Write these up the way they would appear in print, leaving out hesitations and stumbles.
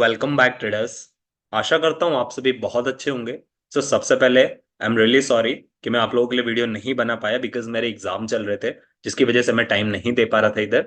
Welcome back traders. आशा करता हूँ आप सभी बहुत अच्छे होंगे। सबसे पहले आई एम रियली सॉरी कि मैं आप लोगों के लिए वीडियो नहीं बना पाया बिकॉज मेरे एग्जाम चल रहे थे, जिसकी वजह से मैं टाइम नहीं दे पा रहा था इधर।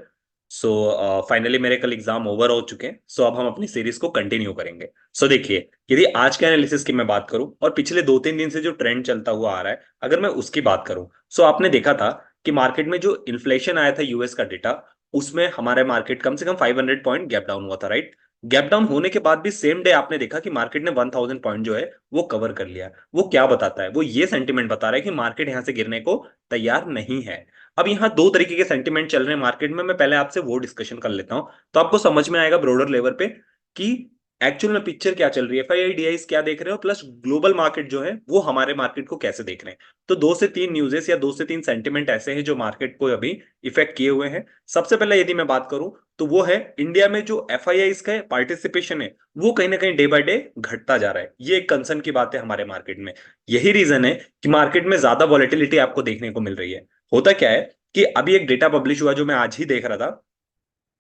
फाइनली मेरे कल एग्जाम ओवर हो चुके हैं। अब हम अपनी सीरीज को कंटिन्यू करेंगे। देखिए, यदि आज के एनालिसिस की मैं बात करूं और पिछले 2-3 दिन से जो ट्रेंड चलता हुआ आ रहा है, अगर मैं उसकी बात करूं, आपने देखा था कि मार्केट में जो इन्फ्लेशन आया था यूएस का डेटा, उसमें हमारे मार्केट कम से कम 500 पॉइंट गैप डाउन हुआ था, राइट। गैप डाउन होने के बाद भी सेम डे आपने देखा कि मार्केट ने 1000 पॉइंट जो है वो कवर कर लिया। वो क्या बताता है? वो ये सेंटिमेंट बता रहा है कि मार्केट यहां से गिरने को तैयार नहीं है। अब यहाँ दो तरीके के सेंटिमेंट चल रहे हैं मार्केट में। मैं पहले आपसे वो डिस्कशन कर लेता हूं तो आपको समझ में आएगा ब्रोडर लेवल पे कि एक्चुअल में पिक्चर क्या चल रही है, एफआईआईडीआईस क्या देख रहे हो, प्लस ग्लोबल मार्केट जो है वो हमारे मार्केट को कैसे देख रहे हैं। तो 2 से 3 न्यूज़ेस या 2 से 3 सेंटिमेंट ऐसे हैं जो मार्केट को अभी इफेक्ट किए हुए हैं। सबसे पहले यदि मैं बात करूं तो वो है इंडिया में जो एफआईआई का पार्टिसिपेशन है वो कहीं ना कहीं डे बाय डे घटता जा रहा है। ये एक कंसर्न की बात है हमारे मार्केट में। यही रीजन है कि मार्केट में ज्यादा वॉलेटिलिटी आपको देखने को मिल रही है। होता क्या है कि अभी एक डेटा पब्लिश हुआ जो मैं आज ही देख रहा था,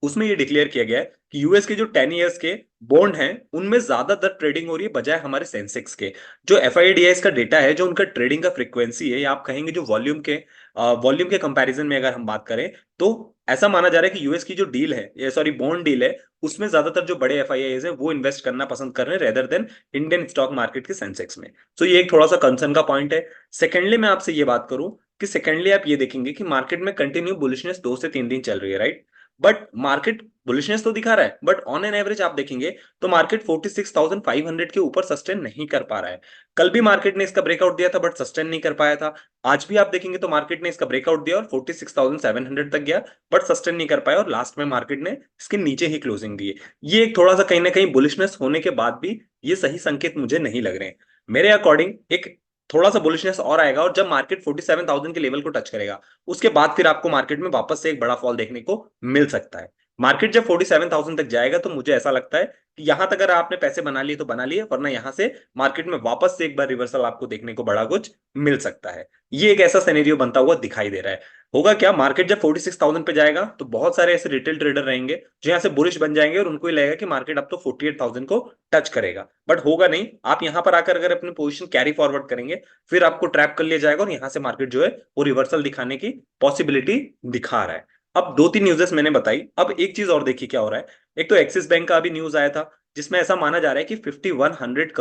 उसमें ये डिक्लेयर किया गया है कि यूएस के जो 10 ईयर्स के बॉन्ड हैं उनमें ज्यादातर ट्रेडिंग हो रही है बजाय हमारे सेंसेक्स के। जो एफआईडीआईएस का डेटा है, जो उनका ट्रेडिंग का फ्रीक्वेंसी है, या आप कहेंगे जो वॉल्यूम के कंपैरिजन में अगर हम बात करें, तो ऐसा माना जा रहा है कि यूएस की जो डील है, या सॉरी बॉन्ड डील है, उसमें ज्यादातर जो बड़े एफआईआईएस हैं वो इन्वेस्ट करना पसंद कर रहे हैं rather than Indian stock market के सेंसेक्स में। ये एक थोड़ा सा कंसर्न का पॉइंट है। सेकेंडली मैं आपसे ये बात करूं कि सेकेंडली आप ये देखेंगे कि मार्केट में कंटिन्यू बुलिशनेस 2 से 3 दिन चल रही है, राइट। बट मार्केट बुलिशनेस तो दिखा रहा है, बट ऑन एन एवरेज आप देखेंगे तो मार्केट 46,500 के ऊपर सस्टेन नहीं कर पा रहा है। कल भी मार्केट ने इसका ब्रेकआउट दिया था बट सस्टेन नहीं कर पाया था। आज भी आप देखेंगे तो मार्केट ने इसका ब्रेकआउट दिया और 46,700 तक गया, बट सस्टेन नहीं कर पाया और लास्ट में मार्केट ने इसके नीचे ही क्लोजिंग दी है। ये एक थोड़ा सा कहीं ना कहीं बुलिशनेस होने के बाद भी ये सही संकेत मुझे नहीं लग रहे हैं। मेरे अकॉर्डिंग एक थोड़ा सा बुलिशनेस और आएगा और जब मार्केट 47,000 के लेवल को टच करेगा उसके बाद फिर आपको मार्केट में वापस से एक बड़ा फॉल देखने को मिल सकता है। मार्केट जब 47,000 तक जाएगा तो मुझे ऐसा लगता है कि यहां तक अगर आपने पैसे बना लिए तो बना लिए, वरना यहां से मार्केट में वापस से एक बार रिवर्सल आपको देखने को बड़ा कुछ मिल सकता है। ये एक ऐसा सिनेरियो बनता हुआ दिखाई दे रहा है। होगा क्या, मार्केट जब 46,000 पे जाएगा तो बहुत सारे ऐसे रिटेल ट्रेडर रहेंगे जो यहां से बुलिश बन जाएंगे और उनको ही लगेगा कि मार्केट अब तो 48,000 को टच करेगा। बट होगा नहीं। आप यहां पर आकर अगर अपनी पोजीशन कैरी फॉरवर्ड करेंगे फिर आपको ट्रैप कर लिया जाएगा और यहां से मार्केट जो है वो रिवर्सल दिखाने की पॉसिबिलिटी दिखा रहा है। अब 2-3 न्यूज़ेस मैंने बताई, अब एक चीज और देखिए क्या हो रहा है। एक तो एक्सिस बैंक का अभी न्यूज आया था जिसमें ऐसा माना जा रहा है कि 5100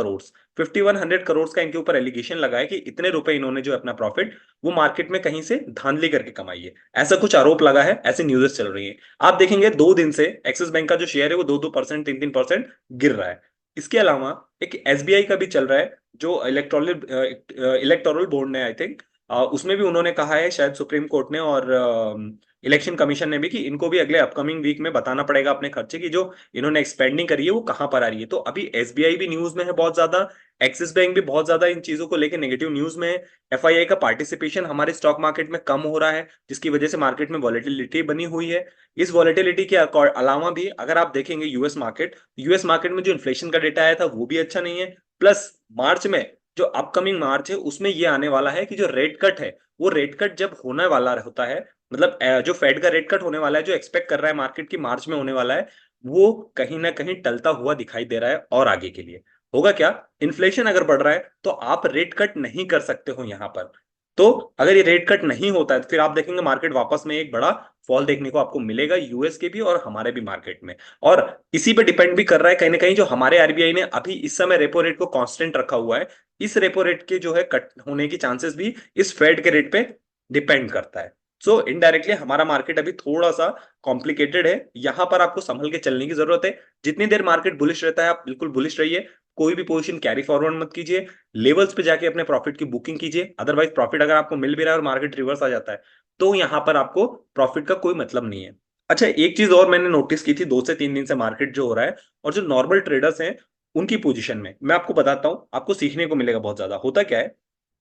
करोड़ का इनके ऊपर एलिगेशन लगा है कि इतने रुपए इन्होंने जो अपना प्रॉफिट वो मार्केट में कहीं से धांधली करके कमाई है। ऐसा कुछ आरोप लगा है, ऐसी न्यूज़ेस चल रही है। आप देखेंगे 2 दिन से एक्सिस बैंक का जो शेयर है वो 2-2%, 3-3% गिर रहा है। इसके अलावा एक एसबीआई का भी चल रहा है जो इलेक्टोरल बोर्ड ने आई थिंक, उसमें भी उन्होंने कहा है, शायद सुप्रीम कोर्ट ने और इलेक्शन कमीशन ने भी, कि इनको भी अगले अपकमिंग वीक में बताना पड़ेगा अपने खर्चे की जो इन्होंने एक्सपेंडिंग करी है वो कहां पर आ रही है। तो अभी एसबीआई भी न्यूज में है बहुत ज्यादा, एक्सिस बैंक भी बहुत ज्यादा इन चीजों को लेकर नेगेटिव न्यूज में है। एफआईआई का पार्टिसिपेशन हमारे स्टॉक मार्केट में कम हो रहा है जिसकी वजह से मार्केट में वॉलेटिलिटी बनी हुई है। इस वॉलेटिलिटी के अलावा भी अगर आप देखेंगे यूएस मार्केट में जो इन्फ्लेशन का डेटा आया था वो भी अच्छा नहीं है। प्लस मार्च में, जो अपकमिंग मार्च है, उसमें ये आने वाला है कि जो रेट कट है, वो रेट कट जब होने वाला होता है, मतलब जो फेड का रेट कट होने वाला है, जो एक्सपेक्ट कर रहा है मार्केट की मार्च में होने वाला है, वो कहीं ना कहीं टलता हुआ दिखाई दे रहा है। और आगे के लिए होगा क्या, इन्फ्लेशन अगर बढ़ रहा है तो आप रेट कट नहीं कर सकते हो यहां पर। तो अगर ये रेट कट नहीं होता है तो फिर आप देखेंगे मार्केट वापस में एक बड़ा फॉल देखने को आपको मिलेगा, यूएस के भी और हमारे भी मार्केट में। और इसी पे डिपेंड भी कर रहा है कहीं ना कहीं जो हमारे आरबीआई ने अभी इस समय रेपो रेट को कांस्टेंट रखा हुआ है, इस रेपो रेट के जो है कट होने की चांसेस भी इस फेड के रेट पे डिपेंड करता है। इनडायरेक्टली हमारा मार्केट अभी थोड़ा सा कॉम्प्लिकेटेड है, यहां पर आपको संभल के चलने की जरूरत है। जितनी देर मार्केट बुलिश रहता है आप बिल्कुल बुलिश रहिए, कोई भी पोजीशन कैरी फॉरवर्ड मत कीजिए, लेवल्स पे जाके अपने प्रॉफिट की बुकिंग कीजिए। अदरवाइज प्रॉफिट अगर आपको मिल भी रहा है और मार्केट रिवर्स आ जाता है तो यहां पर आपको प्रॉफिट का कोई मतलब नहीं है। अच्छा, एक चीज और मैंने नोटिस की थी 2 से 3 दिन से मार्केट जो हो रहा है और जो नॉर्मल ट्रेडर्स हैं उनकी पोजीशन में, मैं आपको बताता हूं, आपको सीखने को मिलेगा बहुत ज्यादा। होता क्या है,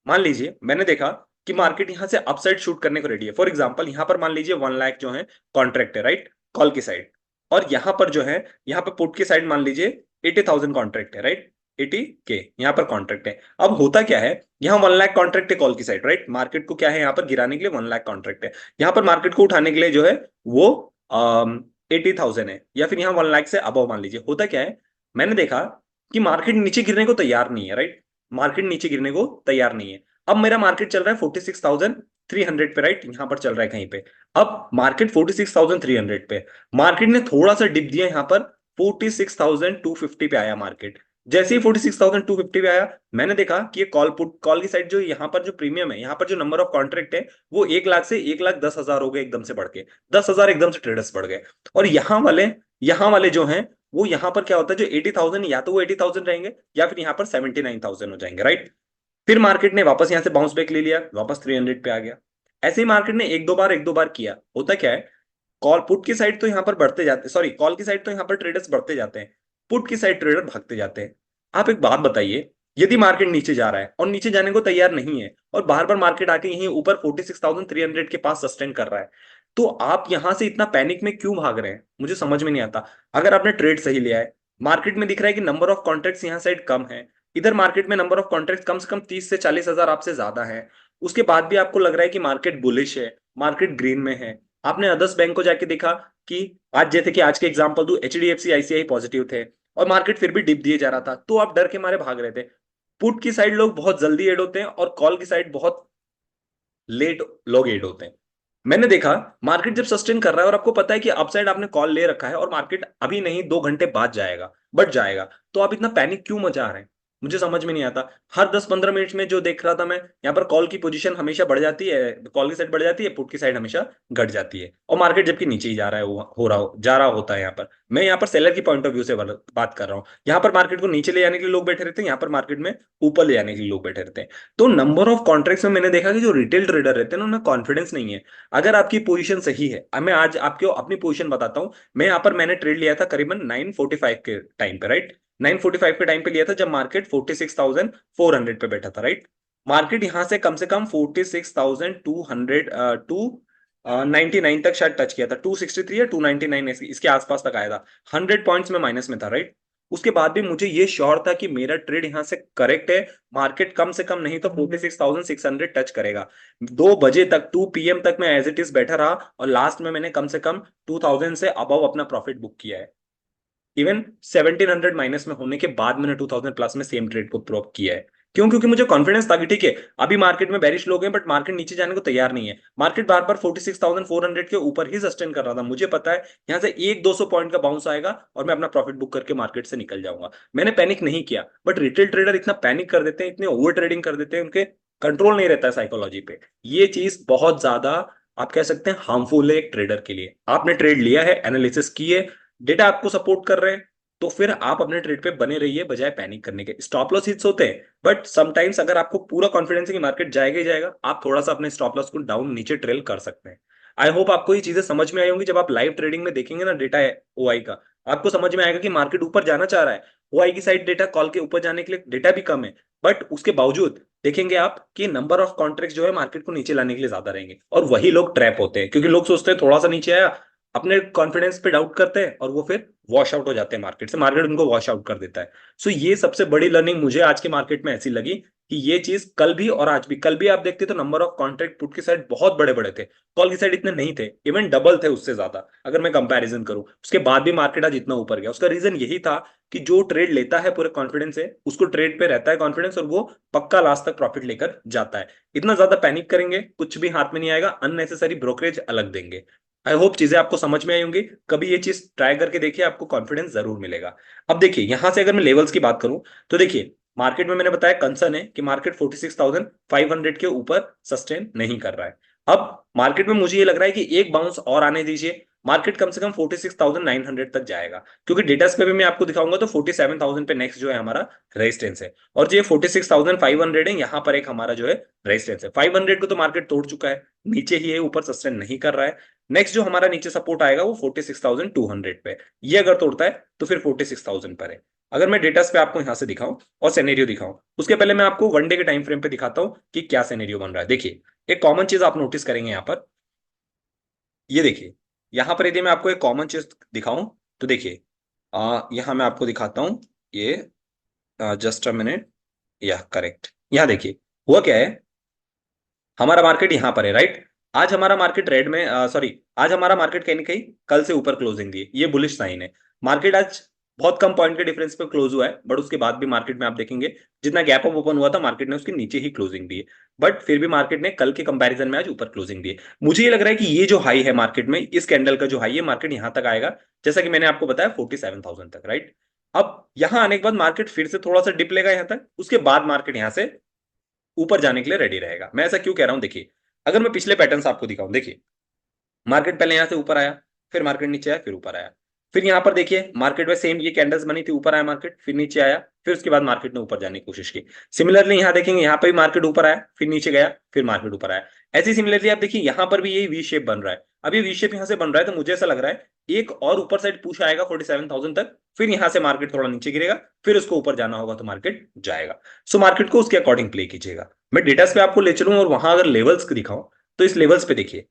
मान लीजिए मैंने देखा कि मार्केट यहां से अपसाइड शूट करने को रेडी है। फॉर एग्जांपल यहां पर मान लीजिए 1 लाख जो है कॉन्ट्रैक्ट है, राइट, कॉल की साइड। और यहां पर जो है, यहां पर पुट की साइड मान लीजिए 80,000 कॉन्ट्रैक्ट है, राइट, 80K यहां पर कॉन्ट्रैक्ट है। अब होता क्या है, यहां 1 लाख कॉन्ट्रैक्ट है कॉल की साइड, राइट। मार्केट को क्या है यहाँ पर गिराने के लिए 1 लाख कॉन्ट्रैक्ट है, यहाँ पर मार्केट को उठाने के लिए जो है वो 80,000 है, या फिर यहाँ 1 लाख से अबव मान लीजिए। होता क्या है, मैंने देखा कि मार्केट नीचे गिरने को तैयार नहीं है, राइट। मार्केट नीचे गिरने को तैयार नहीं है। अब मेरा मार्केट चल रहा है 46,300 पे, राइट, यहां पर चल रहा है कहीं पे। अब मार्केट 46,300 पे, मार्केट ने थोड़ा सा डिप दिया यहां पर, 46,250 पे आया मार्केट। जैसे ही 46,250 पे आया, मैंने देखा कि ये कॉल की साइड जो यहाँ पर जो प्रीमियम है, यहाँ पर जो नंबर ऑफ कॉन्ट्रैक्ट है, वो 1 लाख से 1,10,000 हो गए एकदम से बढ़ के। 10,000 एकदम से ट्रेडर्स बढ़ गए। और यहाँ वाले जो हैं, वो यहाँ पर क्या होता है, जो 80,000, या तो वो 80,000 रहेंगे या फिर यहाँ पर 79,000 हो जाएंगे, राइट। फिर मार्केट ने वापस यहाँ से बाउंस बैक ले लिया, वापस 300 पे आ गया। ऐसे ही मार्केट ने एक दो बार किया। होता क्या है, कॉल पुट की साइड तो यहाँ पर बढ़ते जाते, सॉरी, कॉल की साइड तो यहाँ पर ट्रेडर्स बढ़ते जाते हैं, पुट की साइड ट्रेडर भागते जाते हैं। आप एक बात बताइए, यदि मार्केट नीचे जा रहा है और नीचे जाने को तैयार नहीं है, और बार बार मार्केट आके यहीं ऊपर 46,300 के पास सस्टेन कर रहा है, तो आप यहां से इतना पैनिक में क्यों भाग रहे हैं, मुझे समझ में नहीं आता। अगर आपने ट्रेड सही लिया है, मार्केट में दिख रहा है कि नंबर ऑफ कॉन्ट्रैक्ट्स यहाँ साइड कम है, इधर मार्केट में नंबर ऑफ कॉन्ट्रैक्ट कम से कम 30 से 40 हजार आपसे ज्यादा है, उसके बाद भी आपको लग रहा है कि मार्केट बुलिश है, मार्केट ग्रीन में है। आपने अदर्स बैंक को जाके देखा कि आज, जैसे कि आज के एग्जांपल दूं, एचडीएफसी आईसीआई पॉजिटिव थे और मार्केट फिर भी डिप दिए जा रहा था, तो आप डर के मारे भाग रहे थे। पुट की साइड लोग बहुत जल्दी एड होते हैं और कॉल की साइड बहुत लेट लोग एड होते हैं। मैंने देखा मार्केट जब सस्टेन कर रहा है और आपको पता है कि अपसाइड आपने कॉल ले रखा है और मार्केट अभी नहीं 2 घंटे बाद जाएगा, बढ़ जाएगा, तो आप इतना पैनिक क्यों मचा रहे हैं, मुझे समझ में नहीं आता। हर 10-15 मिनट में जो देख रहा था मैं, यहाँ पर कॉल की पोजीशन हमेशा बढ़ जाती है, कॉल की साइड बढ़ जाती है, पुट की साइड हमेशा घट जाती है, और मार्केट जबकि नीचे ही जा रहा है, जा रहा होता है यहाँ पर। मैं यहाँ पर सेलर की पॉइंट ऑफ व्यू से बात कर रहा हूँ। यहाँ पर मार्केट को नीचे ले जाने के लिए लोग बैठे रहते हैं, यहाँ पर मार्केट में ऊपर ले जाने के लिए लोग बैठे रहते हैं। तो नंबर ऑफ कॉन्ट्रैक्ट्स में मैंने देखा कि जो रिटेल ट्रेडर रहते हैं ना, उन्हें कॉन्फिडेंस नहीं है। अगर आपकी पोजीशन सही है, अब मैं आज आपको अपनी पोजीशन बताता हूं। मैं यहाँ पर मैंने ट्रेड लिया था करीबन 9:45 के टाइम पे, राइट। 9:45 के टाइम पे लिया था जब मार्केट 46,400 पे बैठा था, राइट। मार्केट यहां से कम 46,200 टू 99 तक शायद टच किया था, 263 या 299 इसके आसपास तक आया था। 100 पॉइंट्स में माइनस में था, राइट। उसके बाद भी मुझे ये श्योर था कि मेरा ट्रेड यहां से करेक्ट है, मार्केट कम से कम नहीं तो 46,600 टच करेगा। 2 बजे तक, 2 PM तक मैं एज इट इज बैठा रहा, और लास्ट में मैंने कम से कम 2,000 से अबव अपना प्रॉफिट बुक किया है। इवन 1,700 माइनस में होने के बाद मैंने 2,000 प्लस में सेम ट्रेड को प्रोप किया है। क्यों? क्योंकि मुझे कॉन्फिडेंस था कि ठीक है, अभी मार्केट में बेरिश लोग हैं, बट मार्केट नीचे जाने को तैयार नहीं है। मार्केट बार बार 46,400 के ऊपर ही सस्टेन कर रहा था, मुझे पता है यहां से 100-200 पॉइंट का बाउंस आएगा और मैं अपना प्रॉफिट बुक करके मार्केट से निकल जाऊंगा। मैंने पैनिक नहीं किया। बट रिटेल ट्रेडर इतना पैनिक कर देते हैं, इतने ओवर ट्रेडिंग कर देते हैं, उनके कंट्रोल नहीं रहता है साइकोलॉजी पे। ये चीज बहुत ज्यादा, आप कह सकते हैं, हार्मफुल है एक ट्रेडर के लिए। आपने ट्रेड लिया है, एनालिसिस की है, डेटा आपको सपोर्ट कर रहे हैं, तो फिर आप अपने ट्रेड पे बने रहिए बजाय पैनिक करने के। स्टॉप लॉस हिट्स होते हैं, बट समटाइम्स अगर आपको पूरा कॉन्फिडेंस है कि मार्केट जाएगा ही जाएगा, आप थोड़ा सा अपने स्टॉप लॉस को डाउन नीचे ट्रेल कर सकते हैं। आई होप आपको ये चीजें समझ में आई होंगी। जब आप लाइव ट्रेडिंग में देखेंगे ना डेटा ओआई का, आपको समझ में आएगा कि मार्केट ऊपर जाना चाह रहा है। ओआई की साइड डेटा, कॉल के ऊपर जाने के लिए डेटा भी कम है, बट उसके बावजूद देखेंगे आप कि नंबर ऑफ कॉन्ट्रैक्ट जो है मार्केट को नीचे लाने के लिए ज्यादा रहेंगे, और वही लोग ट्रैप होते हैं, क्योंकि लोग सोचते हैं थोड़ा सा नीचे आया, अपने कॉन्फिडेंस पे डाउट करते हैं, और वो फिर वॉश आउट हो जाते हैं मार्केट से, मार्केट उनको वॉश आउट कर देता है। सो ये सबसे बड़ी लर्निंग मुझे आज के मार्केट में ऐसी लगी कि ये चीज कल भी और आज भी, कल भी आप देखते तो नंबर ऑफ कॉन्ट्रैक्ट पुट की साइड बहुत बड़े बड़े थे, कॉल की साइड इतने नहीं थे, इवन डबल थे उससे ज्यादा, अगर मैं कंपैरिजन करूं। उसके बाद भी मार्केट आज इतना ऊपर गया, उसका रीजन यही था कि जो ट्रेड लेता है पूरे कॉन्फिडेंस से, उसको ट्रेड पे रहता है कॉन्फिडेंस, और वो पक्का लास्ट तक प्रॉफिट लेकर जाता है। इतना ज्यादा पैनिक करेंगे कुछ भी हाथ में नहीं आएगा, अननेसेसरी ब्रोकरेज अलग देंगे। आई होप चीजें आपको समझ में आई होंगी। कभी ये चीज ट्राई करके देखिए, आपको कॉन्फिडेंस जरूर मिलेगा। अब देखिए यहां से अगर मैं लेवल्स की बात करूं, तो देखिए मार्केट में मैंने बताया कंसर्न है कि मार्केट 46,500 के ऊपर सस्टेन नहीं कर रहा है। अब मार्केट में मुझे ये लग रहा है कि एक बाउंस और आने दीजिए, मार्केट कम से कम 46,900 तक जाएगा, क्योंकि डेटास पे भी मैं आपको दिखाऊंगा तो 47,000 पे नेक्स्ट जो है हमारा रेजिस्टेंस है, और जो 46,500 है, यहाँ पर एक हमारा जो है रेजिस्टेंस है। 500 को तो मार्केट तोड़ चुका है, नीचे ही है, ऊपर सस्टेन नहीं कर रहा है। नेक्स्ट जो हमारा नीचे सपोर्ट आएगा वो 46,200 पे, ये अगर तोड़ता है तो फिर 46,000 पर है। अगर मैं डेटास पे आपको यहां से दिखाऊं और सिनेरियो दिखाऊं, उसके पहले मैं आपको 1 डे के टाइम फ्रेम पे दिखाता हूं कि क्या सिनेरियो बन रहा है। देखिए एक कॉमन चीज आप नोटिस करेंगे यहाँ पर, ये देखिए, यहां पर यदि मैं आपको एक कॉमन चीज दिखाऊं, तो देखिए यहां मैं आपको दिखाता हूं, ये जस्ट अ मिनट, यह करेक्ट, यहां देखिए हुआ क्या है। हमारा मार्केट यहां पर है, राइट। आज हमारा मार्केट रेड में, सॉरी, आज हमारा मार्केट कहीं ना कहीं कल से ऊपर क्लोजिंग दी, ये बुलिश साइन है। मार्केट आज बहुत कम पॉइंट के डिफरेंस पे क्लोज हुआ है, बट उसके बाद भी मार्केट में आप देखेंगे जितना गैप अप ओपन हुआ था मार्केट ने उसके नीचे ही क्लोजिंग दी है, बट फिर भी मार्केट ने कल के कंपैरिजन में आज ऊपर क्लोजिंग दी है। मुझे ये लग रहा है कि ये जो हाई है मार्केट में, इस कैंडल का जो हाई है मार्केट यहां तक आएगा, जैसा कि मैंने आपको बताया 47,000 तक, राइट। अब यहां आने के बाद मार्केट फिर से थोड़ा सा डिप लेगा यहां तक, उसके बाद मार्केट यहां से ऊपर जाने के लिए रेडी रहेगा। मैं ऐसा क्यों कह रहा हूं, देखिए अगर मैं पिछले पैटर्न आपको दिखाऊं, देखिए मार्केट पहले यहां से ऊपर आया, फिर मार्केट नीचे आया, फिर ऊपर आया, फिर यहां पर देखिए मार्केट में सेम ये कैंडल्स बनी थी, ऊपर आया मार्केट, फिर नीचे आया, फिर उसके बाद मार्केट ने ऊपर जाने की कोशिश की। सिमिलरली यहां देखेंगे, यहां पर भी मार्केट ऊपर आया, फिर नीचे गया, फिर मार्केट ऊपर आया। ऐसी सिमिलरली आप देखिए यहां पर भी यही वी शेप बन रहा है। अब ये वी शेप यहां से बन रहा है तो मुझे ऐसा लग रहा है एक और ऊपर साइड पुश आएगा 47,000 तक, फिर यहां से मार्केट थोड़ा नीचे गिरेगा, फिर उसको ऊपर जाना होगा तो मार्केट जाएगा। सो मार्केट को उसके अकॉर्डिंग प्ले कीजिएगा। मैं डेटास पे आपको ले चलूं और वहां अगर लेवल्स दिखाऊं, तो इस लेवल्स पे देखिए,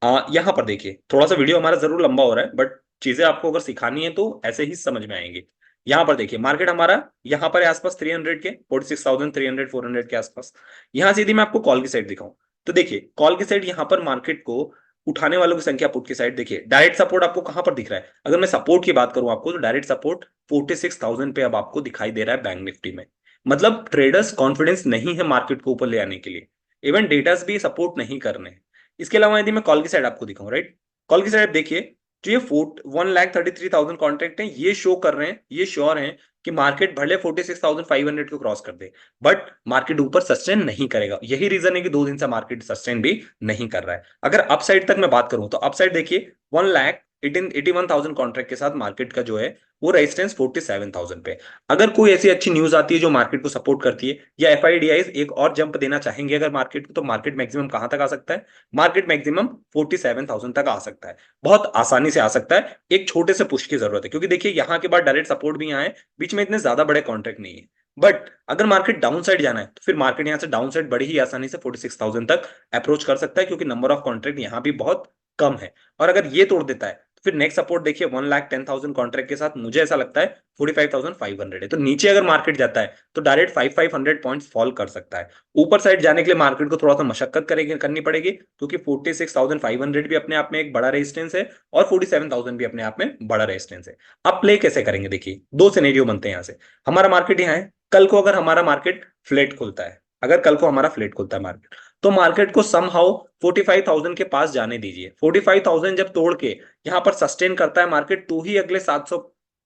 यहाँ पर देखिए, थोड़ा सा वीडियो हमारा जरूर लंबा हो रहा है, बट चीजें आपको अगर सिखानी है तो ऐसे ही समझ में आएंगी। यहाँ पर देखिए मार्केट हमारा यहाँ पर है आसपास 300 के, 46,300 400 के आसपास। यहाँ से यदि मैं आपको कॉल की साइड दिखाऊं, तो देखिए कॉल की साइड यहाँ पर मार्केट को उठाने वालों की संख्या, पुट की साइड देखिए, डायरेक्ट सपोर्ट आपको कहां पर दिख रहा है। अगर मैं सपोर्ट की बात करूं आपको, तो डायरेक्ट सपोर्ट 46,000 पे अब आपको दिखाई दे रहा है बैंक निफ्टी में। मतलब ट्रेडर्स कॉन्फिडेंस नहीं है मार्केट को ऊपर ले आने के लिए, इवन डेटास भी सपोर्ट नहीं कर रहे हैं। इसके अलावा यदि मैं कॉल की साइड आपको दिखाऊं, राइट, कॉल की साइड देखिए, जो ये 1,33,000 कॉन्ट्रैक्ट हैं, ये शो कर रहे हैं, ये श्योर हैं कि मार्केट भले 46,500 को क्रॉस कर दे, बट मार्केट ऊपर सस्टेन नहीं करेगा। यही रीजन है कि 2 दिन से मार्केट सस्टेन भी नहीं कर रहा है। अगर अपसाइड तक मैं बात करूं, तो अपसाइड देखिए 1,81,000 कॉन्ट्रैक्ट के साथ मार्केट का जो है वो रेजिस्टेंस 47,000 पे। अगर कोई ऐसी अच्छी न्यूज आती है जो मार्केट को सपोर्ट करती है, या एफआईडीआईज एक और जंप देना चाहेंगे अगर मार्केट को, तो मार्केट मैक्सिमम कहां तक आ सकता है, मार्केट मैक्सिमम 47,000 तक आ सकता है। बहुत आसानी से आ सकता है, एक छोटे से पुश की जरूरत है, क्योंकि देखिए यहां के बाद डायरेक्ट सपोर्ट भी यहाँ है, बीच में इतने ज्यादा बड़े कॉन्ट्रैक्ट नहीं है। बट अगर मार्केट डाउन साइड जाना है, तो फिर मार्केट यहां से डाउन साइड बड़ी ही आसानी से 46,000 तक अप्रोच कर सकता है, क्योंकि नंबर ऑफ कॉन्ट्रैक्ट यहां भी बहुत कम है। और अगर ये तोड़ देता है, तो फिर नेक्स्ट सपोर्ट देखिए 1,10,000 कॉन्ट्रैक्ट के साथ मुझे ऐसा लगता है 45,500 है। तो नीचे अगर मार्केट जाता है तो डायरेक्ट 500 पॉइंट्स फॉल कर सकता है। ऊपर साइड जाने के लिए मार्केट को थोड़ा सा मशक्कत करेगी, करनी पड़ेगी, क्योंकि 46,500 भी अपने आप में एक बड़ा रेजिस्टेंस है, और 47,000 भी अपने आप में बड़ा रेजिस्टेंस है। अब प्ले कैसे करेंगे, देखिए दो सिनेरियो बनते हैं यहां से। हमारा मार्केट यहाँ है, कल को अगर हमारा मार्केट फ्लैट खुलता है, अगर कल को हमारा फ्लैट खुलता है मार्केट, तो मार्केट को समहाउ 45,000 के पास जाने दीजिए। 45,000 जब तोड़ के यहां पर सस्टेन करता है मार्केट, तो ही अगले 700,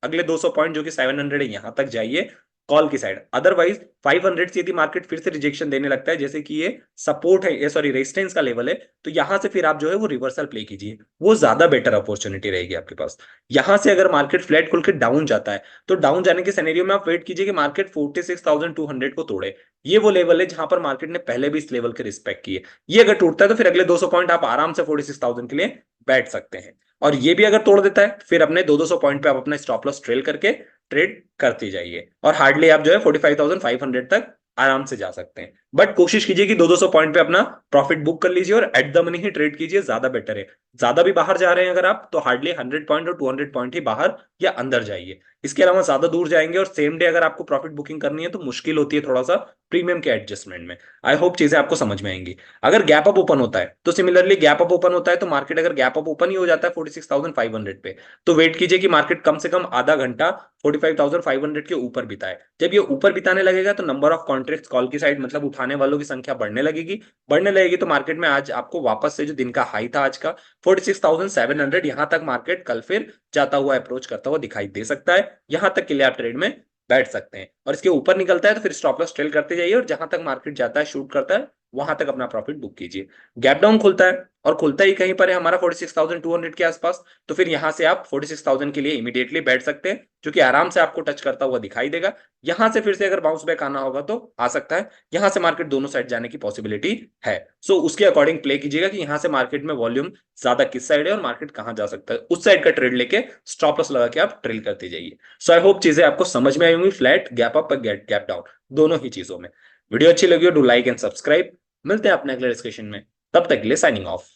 अगले 200 पॉइंट जो कि 700 है, यहां तक जाइए कॉल की साइड। अदरवाइज 500 से यदि मार्केट फिर से रिजेक्शन देने लगता है, जैसे कि ये सपोर्ट है, ये सॉरी रेजिस्टेंस का लेवल है, तो यहां से फिर आप जो है वो रिवर्सल प्ले कीजिए, वो ज्यादा बेटर अपॉर्चुनिटी रहेगी आपके पास। यहां से अगर मार्केट फ्लैट खुल के डाउन जाता है, तो डाउन जाने के सिनेरियो में आप वेट कीजिए कि मार्केट 46,200 को तोड़े। ये वो लेवल है जहां पर मार्केट ने पहले भी इस लेवल के रिस्पेक्ट किए। ये अगर टूटता है तो फिर अगले 200 पॉइंट आप आराम से 46,000 के लिए बैठ सकते हैं। और ये भी अगर तोड़ देता है, फिर अपने 200 पॉइंट पे आप अपना स्टॉप लॉस ट्रेल करके ट्रेड करते जाइए, और हार्डली आप जो है 45,500 तक आराम से जा सकते हैं। बट कोशिश कीजिए कि 200 पॉइंट पे अपना प्रॉफिट बुक कर लीजिए, और at the money he trade कीजिए, ज्यादा बेटर है। ज्यादा भी बाहर जा रहे हैं अगर आप, तो हार्डली 100 पॉइंट और 200 पॉइंट ही बाहर या अंदर जाइए। इसके अलावा ज्यादा दूर जाएंगे और सेम डे अगर आपको प्रॉफिट बुकिंग करनी है, तो मुश्किल होती है थोड़ा सा प्रीमियम के एडजस्टमेंट में। आई होप चीजें आपको समझ में आएंगी। अगर गैप अप ओपन होता है, तो सिमिलरली गैप अप ओपन होता है, तो मार्केट अगर गैप अप ओपन ही हो जाता है 46,500 पे, तो वेट कीजिए कि मार्केट कम से कम आधा घंटा 45,500 के ऊपर बिताए। जब ये ऊपर बिताने लगेगा, तो नंबर ऑफ कॉन्ट्रैक्ट्स कॉल की साइड, मतलब उठाने वालों की संख्या बढ़ने लगेगी। बढ़ने लगेगी तो मार्केट में आज आपको वापस से जो दिन का हाई था आज का 46,700, यहां तक मार्केट कल फिर जाता हुआ अप्रोच करता हुआ दिखाई दे सकता है। यहां तक के लिए आप ट्रेड में बैठ सकते हैं, और इसके ऊपर निकलता है तो फिर स्टॉप लॉस ट्रेल करते जाइए, और जहां तक मार्केट जाता है, शूट करता है, वहां तक अपना प्रॉफिट बुक कीजिए। गैप डाउन खुलता है, और खुलता ही कहीं पर है हमारा 46,200 के आसपास, तो फिर यहां से आप 46,000 के लिए इमीडिएटली बैठ सकते हैं, जो कि आराम से आपको टच करता हुआ दिखाई देगा। यहां से फिर से अगर बाउंस बैक आना होगा तो आ सकता है। यहां से मार्केट दोनों साइड जाने की पॉसिबिलिटी है। सो उसके अकॉर्डिंग प्ले कीजिएगा कि यहां से मार्केट में वॉल्यूम ज्यादा किस साइड है और मार्केट कहां जा सकता है, उस साइड का ट्रेड लेके स्टॉप लॉस लगा के आप ट्रेल करते जाइए। सो आई होप चीजें आपको समझ में आई होंगी, flat, gap up, gap down, दोनों ही चीजों में। वीडियो अच्छी लगी हो, डू लाइक एंड सब्सक्राइब। मिलते हैं अपने अगले डिस्कशन में, तब तक के लिए साइनिंग ऑफ।